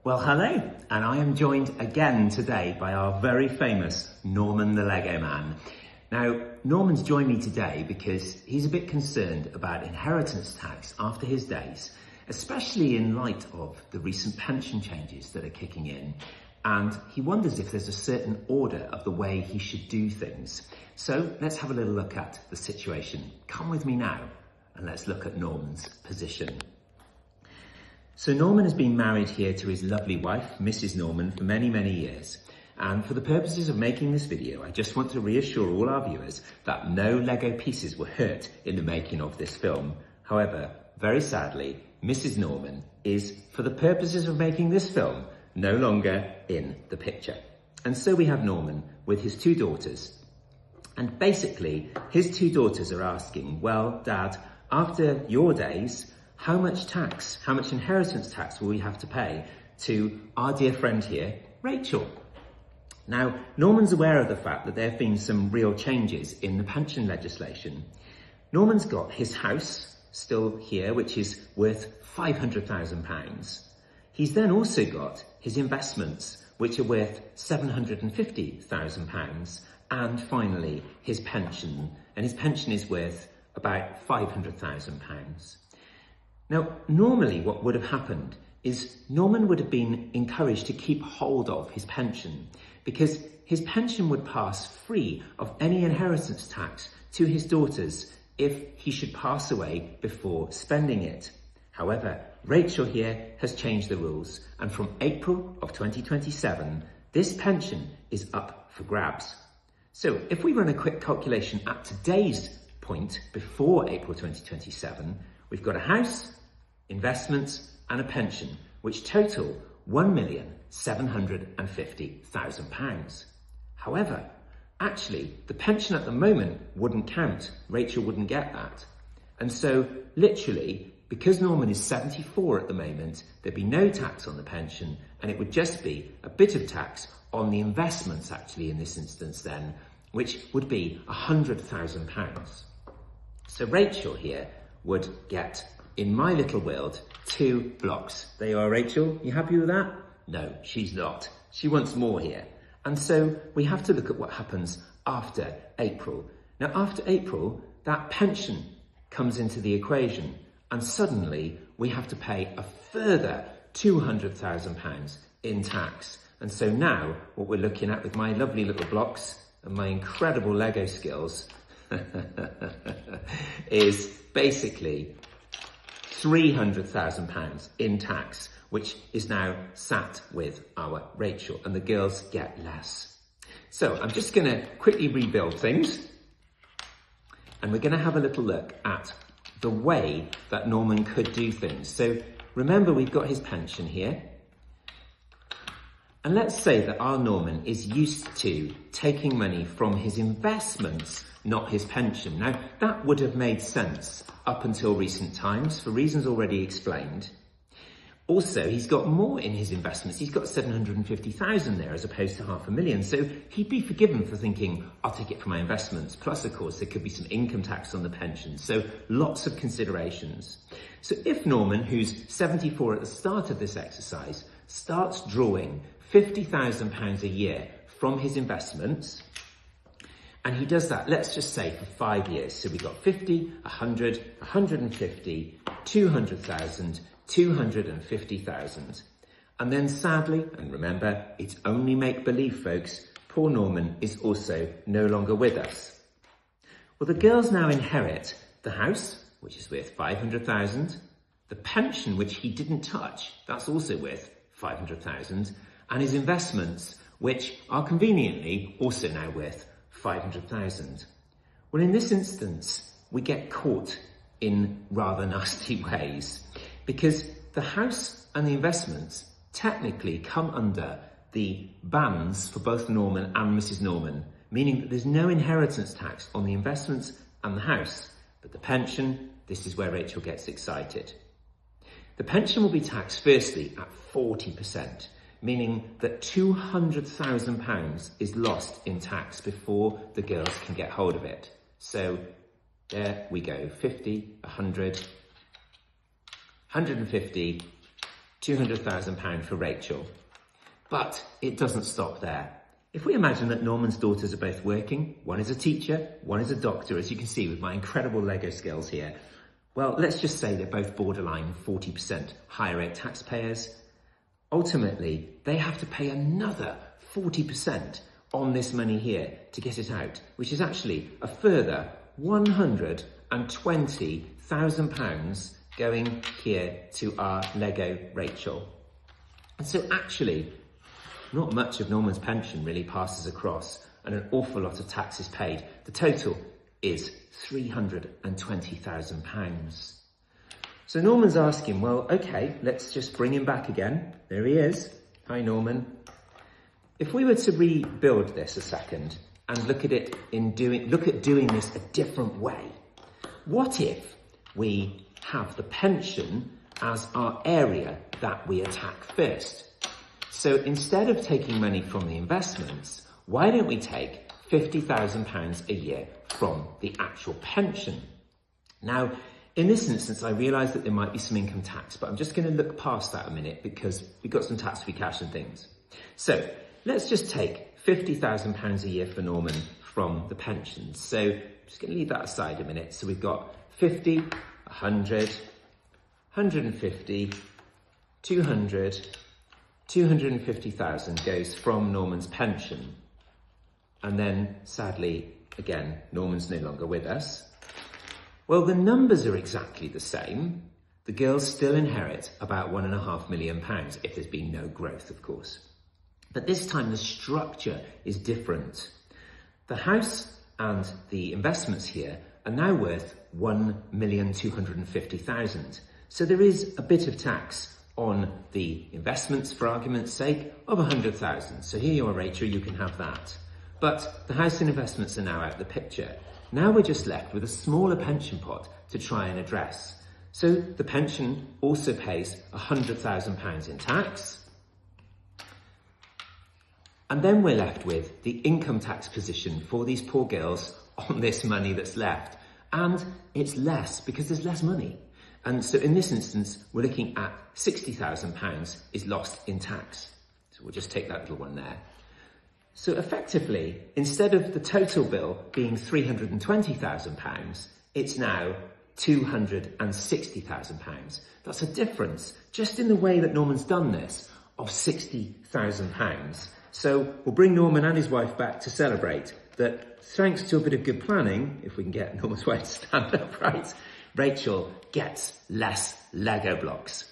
Well, hello, and I am joined again today by our very famous Norman the Lego Man. Now, Norman's joined me today because he's a bit concerned about inheritance tax after his days, especially in light of the recent pension changes that are kicking in. And he wonders if there's a certain order of the way he should do things. So let's have a little look at the situation. Come with me now, and let's look at Norman's position. So Norman has been married here to his lovely wife, Mrs. Norman, for many, many years. And for the purposes of making this video, I just want to reassure all our viewers that no Lego pieces were hurt in the making of this film. However, very sadly, Mrs. Norman is, for the purposes of making this film, no longer in the picture. And so we have Norman with his two daughters. And basically, his two daughters are asking, well, Dad, after your days, how much inheritance tax will we have to pay to our dear friend here, Rachel? Now, Norman's aware of the fact that there have been some real changes in the pension legislation. Norman's got his house still here, which is worth £500,000. He's then also got his investments, which are worth £750,000. And finally, his pension. And his pension is worth about £500,000. Now, normally what would have happened is Norman would have been encouraged to keep hold of his pension because his pension would pass free of any inheritance tax to his daughters if he should pass away before spending it. However, Rachel here has changed the rules, and from April of 2027, this pension is up for grabs. So if we run a quick calculation at today's point, before April 2027, we've got a house, investments and a pension, which total £1,750,000. However, actually, the pension at the moment wouldn't count. Rachel wouldn't get that. And so, literally, because Norman is 74 at the moment, there'd be no tax on the pension, and it would just be a bit of tax on the investments, actually, in this instance then, which would be £100,000. So Rachel here would get, in my little world, 2 blocks. There you are, Rachel. You happy with that? No, she's not. She wants more here. And so we have to look at what happens after April. Now, after April, that pension comes into the equation, and suddenly we have to pay a further £200,000 in tax. And so now what we're looking at with my lovely little blocks and my incredible Lego skills is basically £300,000 in tax, which is now sat with our Rachel, and the girls get less. So I'm just going to quickly rebuild things, and we're going to have a little look at the way that Norman could do things. So remember, we've got his pension here. And let's say that our Norman is used to taking money from his investments, not his pension. Now, that would have made sense up until recent times for reasons already explained. Also, he's got more in his investments. He's got 750,000 there as opposed to £500,000. So he'd be forgiven for thinking, I'll take it from my investments. Plus, of course, there could be some income tax on the pension. So lots of considerations. So if Norman, who's 74 at the start of this exercise, starts drawing £50,000 a year from his investments, and he does that, let's just say, for 5 years. So we've got 50, 100, 150, 200,000, 250,000. And then sadly, and remember, it's only make-believe, folks, poor Norman is also no longer with us. Well, the girls now inherit the house, which is worth 500,000, the pension, which he didn't touch, that's also worth 500,000, and his investments, which are conveniently also now worth 500,000. Well, in this instance, we get caught in rather nasty ways because the house and the investments technically come under the bans for both Norman and Mrs. Norman, meaning that there's no inheritance tax on the investments and the house. But the pension, this is where Rachel gets excited. The pension will be taxed firstly at 40%, meaning that £200,000 is lost in tax before the girls can get hold of it. So there we go, 50, 100, 150, £200,000 for Rachel. But it doesn't stop there. If we imagine that Norman's daughters are both working, one is a teacher, one is a doctor, as you can see with my incredible Lego skills here, well, let's just say they're both borderline 40% higher rate taxpayers. Ultimately, they have to pay another 40% on this money here to get it out, which is actually a further £120,000 going here to our Lego Rachel. And so actually, not much of Norman's pension really passes across and an awful lot of tax is paid. The total is £320,000. So Norman's asking, well, okay, let's just bring him back again. There he is. Hi, Norman. If we were to rebuild this a second and look at doing this a different way, what if we have the pension as our area that we attack first? So instead of taking money from the investments, why don't we take £50,000 a year from the actual pension? Now, in this instance, I realise that there might be some income tax, but I'm just going to look past that a minute because we've got some tax-free cash and things. So let's just take £50,000 a year for Norman from the pension. So I'm just going to leave that aside a minute. So we've got 50, 100, 150, 200, 250,000 goes from Norman's pension. And then, sadly, again, Norman's no longer with us. Well, the numbers are exactly the same. The girls still inherit about £1.5 million, if there's been no growth, of course. But this time the structure is different. The house and the investments here are now worth £1,250,000. So there is a bit of tax on the investments, for argument's sake, of £100,000. So here you are, Rachel, you can have that. But the house and investments are now out of the picture. Now we're just left with a smaller pension pot to try and address. So the pension also pays £100,000 in tax. And then we're left with the income tax position for these poor girls on this money that's left. And it's less because there's less money. And so in this instance, we're looking at £60,000 is lost in tax. So we'll just take that little one there. So effectively, instead of the total bill being £320,000, it's now £260,000. That's a difference, just in the way that Norman's done this, of £60,000. So we'll bring Norman and his wife back to celebrate that thanks to a bit of good planning, if we can get Norman's wife to stand upright, Rachel gets less Lego blocks.